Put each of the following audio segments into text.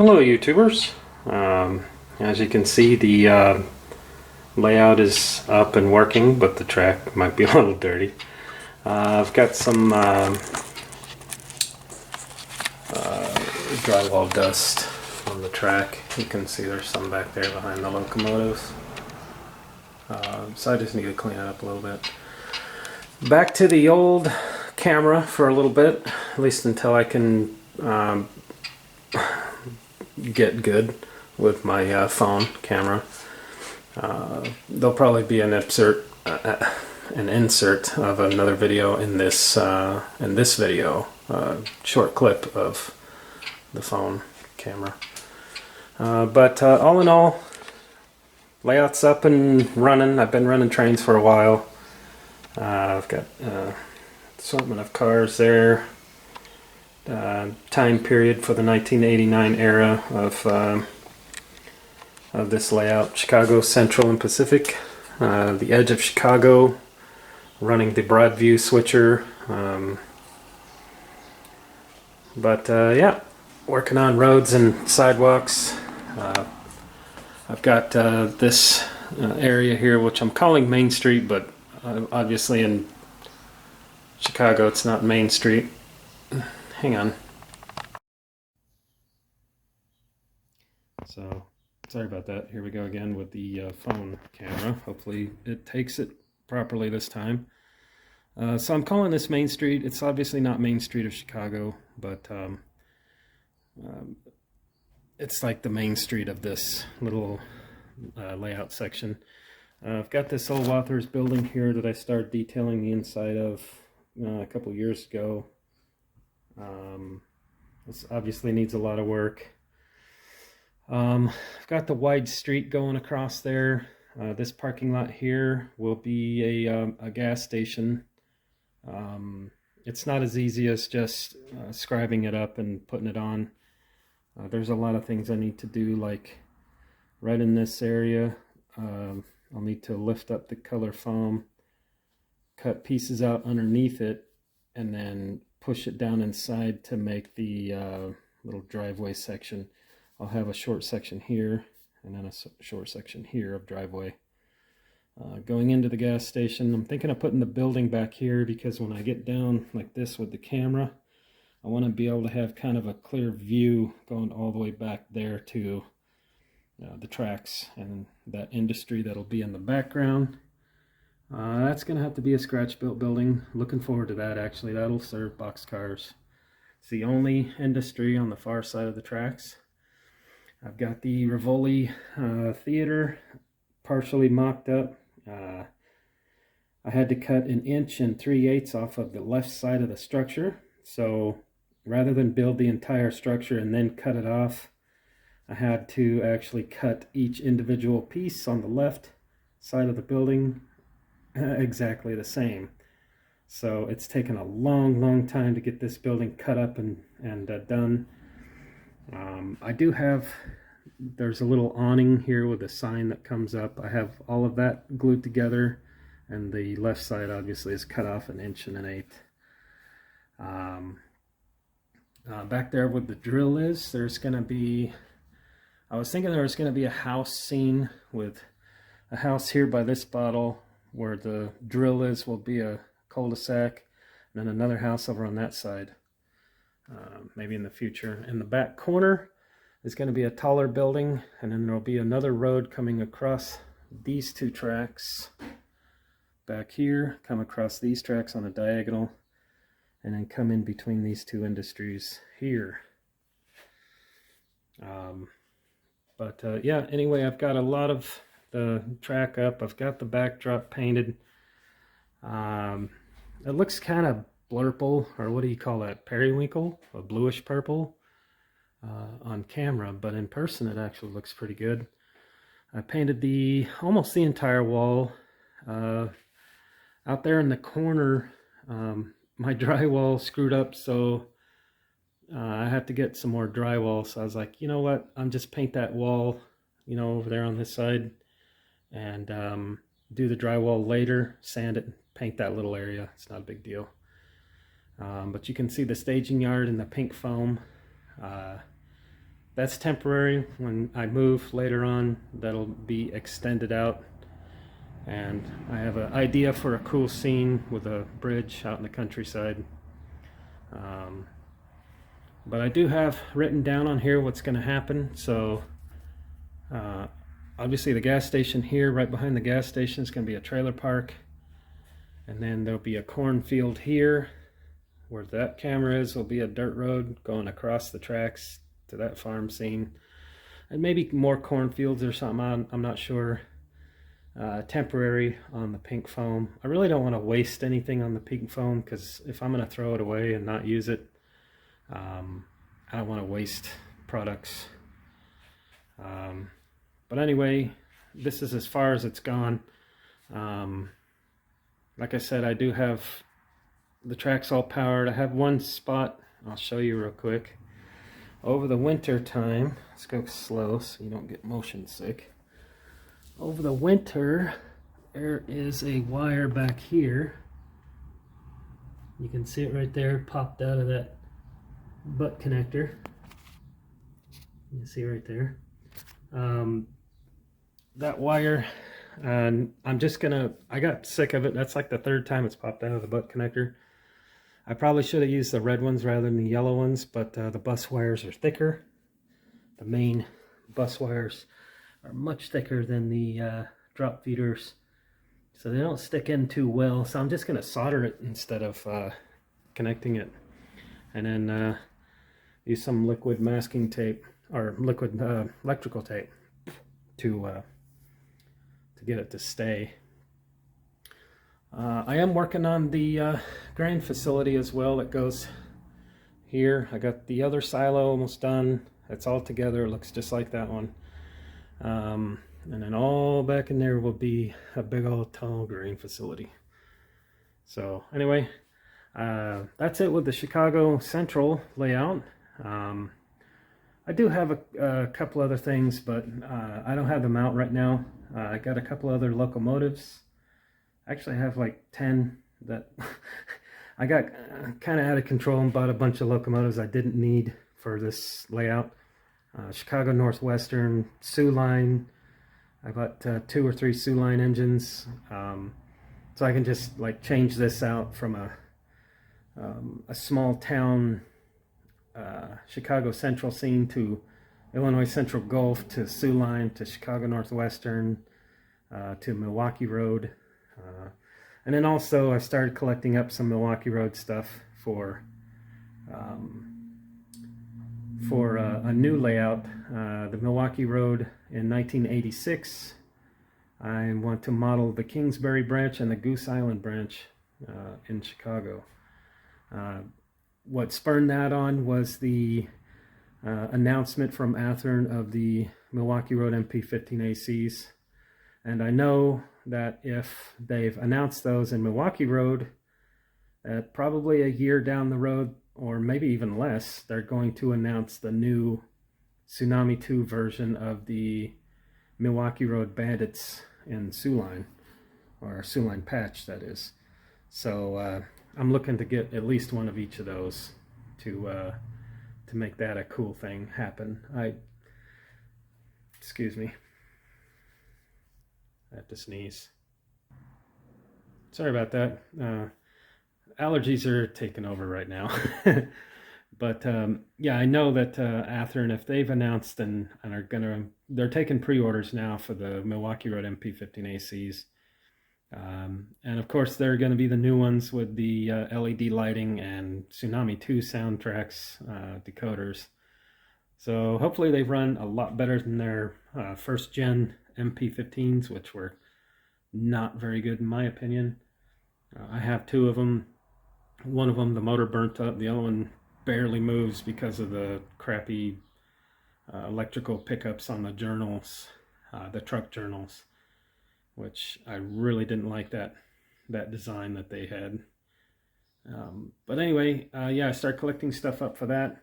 Hello YouTubers. As you can see, the layout is up and working, but the track might be a little dirty. I've got some drywall dust on the track. You can see there's some back there behind the locomotives. So I just need to clean it up a little bit. Back to the old camera for a little bit, at least until I can get good with my phone camera. There'll probably be an insert of another video in this video, short clip of the phone camera. But all in all, layout's up and running. I've been running trains for a while. I've got assortment of cars there. Time period for the 1989 era of this layout: Chicago Central and Pacific, the edge of Chicago, running the Broadview switcher. Yeah, working on roads and sidewalks. I've got this area here, which I'm calling Main Street, but obviously in Chicago it's not Main Street. Hang on. So, sorry about that. Here we go again with the phone camera. Hopefully it takes it properly this time. So I'm calling this Main Street. It's obviously not Main Street of Chicago, but it's like the main street of this little layout section. I've got this old Wathers building here that I started detailing the inside of a couple years ago. This obviously needs a lot of work. I've got the wide street going across there. This parking lot here will be a gas station. It's not as easy as just scribing it up and putting it on. There's a lot of things I need to do, like right in this area. I'll need to lift up the color foam, cut pieces out underneath it, and then push it down inside to make the little driveway section. I'll have a short section here and then a short section here of driveway. Going into the gas station, I'm thinking of putting the building back here because when I get down like this with the camera, I want to be able to have kind of a clear view going all the way back there to the tracks and that industry that'll be in the background. That's going to have to be a scratch-built building. Looking forward to that, actually. That'll serve boxcars. It's the only industry on the far side of the tracks. I've got the Rivoli Theater partially mocked up. I had to cut 1 3/8 off of the left side of the structure. So rather than build the entire structure and then cut it off, I had to actually cut each individual piece on the left side of the building exactly the same. So it's taken a long time to get this building cut up and done. I do have, there's a little awning here with a sign that comes up. I have all of that glued together, and the left side obviously is cut off 1 1/8 inches. Back there where the drill is, there's going to be, I was thinking there was going to be a house scene with a house here by this bottle. Where the drill is will be a cul-de-sac, and then another house over on that side, maybe in the future. In the back corner is going to be a taller building, and then there'll be another road coming across these two tracks back here, come across these tracks on a diagonal, and then come in between these two industries here. Yeah, anyway, I've got a lot of the track up. I've got the backdrop painted. It looks kind of blurple, or what do you call that, periwinkle, a bluish purple on camera, but in person it actually looks pretty good. I painted almost the entire wall. Out there in the corner, my drywall screwed up, so I have to get some more drywall. So I was like, you know what, I'm just paint that wall, over there on this side, and do the drywall later, sand it, paint that little area. It's not a big deal. But you can see the staging yard and the pink foam. that's temporary. When I move later on, that'll be extended out. And I have an idea for a cool scene with a bridge out in the countryside. But I do have written down on here what's going to happen. So obviously the gas station here, right behind the gas station, is going to be a trailer park. And then there'll be a cornfield here. Where that camera is will be a dirt road going across the tracks to that farm scene. And maybe more cornfields or something, I'm not sure. Temporary on the pink foam. I really don't want to waste anything on the pink foam, because if I'm going to throw it away and not use it, I don't want to waste products. But anyway, this is as far as it's gone. Like I said, I do have the track's all powered. I have one spot I'll show you real quick. Over the winter time, let's go slow so you don't get motion sick. Over the winter, there is a wire back here. You can see it right there, popped out of that butt connector. You can see right there. That wire, and I'm just gonna, I got sick of it. That's like the third time it's popped out of the butt connector. I probably should have used the red ones rather than the yellow ones, but the bus wires are thicker. The main bus wires are much thicker than the drop feeders, so they don't stick in too well. So I'm just going to solder it instead of connecting it, and then use some liquid masking tape or liquid electrical tape to get it to stay. I am working on the grain facility as well that goes here. I got the other silo almost done. It's all together. It looks just like that one. And then all back in there will be a big old tall grain facility. So anyway, that's it with the Chicago Central layout. I do have a couple other things, but I don't have them out right now. I got a couple other locomotives. Actually, I have like 10 that I got kind of out of control and bought a bunch of locomotives I didn't need for this layout. Chicago Northwestern, Sioux Line. I bought 2 or 3 Sioux Line engines, so I can just like change this out from a small town Chicago Central scene to Illinois Central Gulf to Sioux Line to Chicago Northwestern to Milwaukee Road. And then also I started collecting up some Milwaukee Road stuff for a new layout. The Milwaukee Road in 1986. I want to model the Kingsbury branch and the Goose Island branch in Chicago. What spurred that on was the announcement from Athearn of the Milwaukee Road MP15ACs. And I know that if they've announced those in Milwaukee Road, probably a year down the road, or maybe even less, they're going to announce the new Tsunami 2 version of the Milwaukee Road Bandits in Sioux Line, or Sioux Line Patch, that is. So I'm looking to get at least one of each of those to make that a cool thing happen. Excuse me. I have to sneeze. Sorry about that. Allergies are taking over right now. But yeah, I know that Athearn, if they've announced and they're taking pre-orders now for the Milwaukee Road MP15ACs. And of course, they're going to be the new ones with the LED lighting and Tsunami 2 soundtracks, decoders. So hopefully they've run a lot better than their first gen MP15s, which were not very good in my opinion. I have 2 of them. One of them, the motor burnt up. The other one barely moves because of the crappy electrical pickups on the journals, the truck journals, which I really didn't like that design that they had. But anyway, yeah, I start collecting stuff up for that.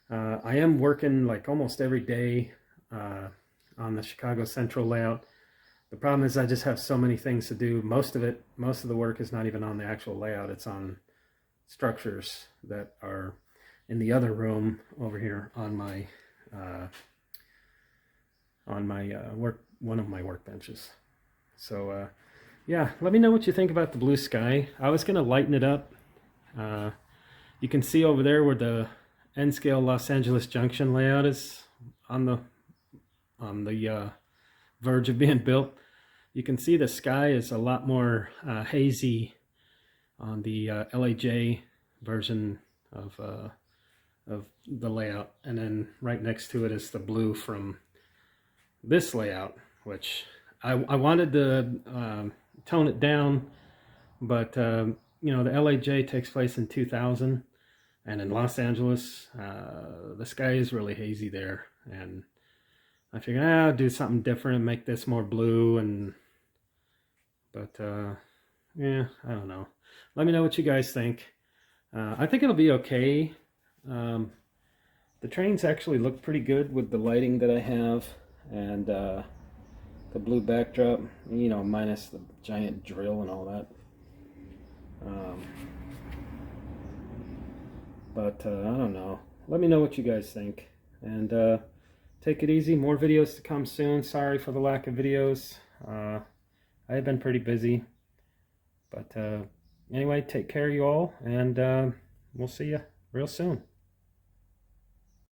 I am working like almost every day on the Chicago Central layout. The problem is I just have so many things to do. Most of the work is not even on the actual layout. It's on structures that are in the other room over here on my on my one of my workbenches. So yeah, let me know what you think about the blue sky. I was gonna lighten it up. You can see over there where the N-scale Los Angeles Junction layout is on the verge of being built. You can see the sky is a lot more hazy on the LAJ version of the layout, and then right next to it is the blue from this layout, which I wanted to tone it down, but you know, the LAJ takes place in 2000, and in Los Angeles the sky is really hazy there, and I figured I'll do something different and make this more blue. But yeah, I don't know. Let me know what you guys think. I think it'll be okay. The trains actually look pretty good with the lighting that I have, and the blue backdrop, you know, minus the giant drill and all that. But I don't know. Let me know what you guys think, and take it easy. More videos to come soon. Sorry for the lack of videos. I've been pretty busy, but anyway, take care, you all, and we'll see you real soon.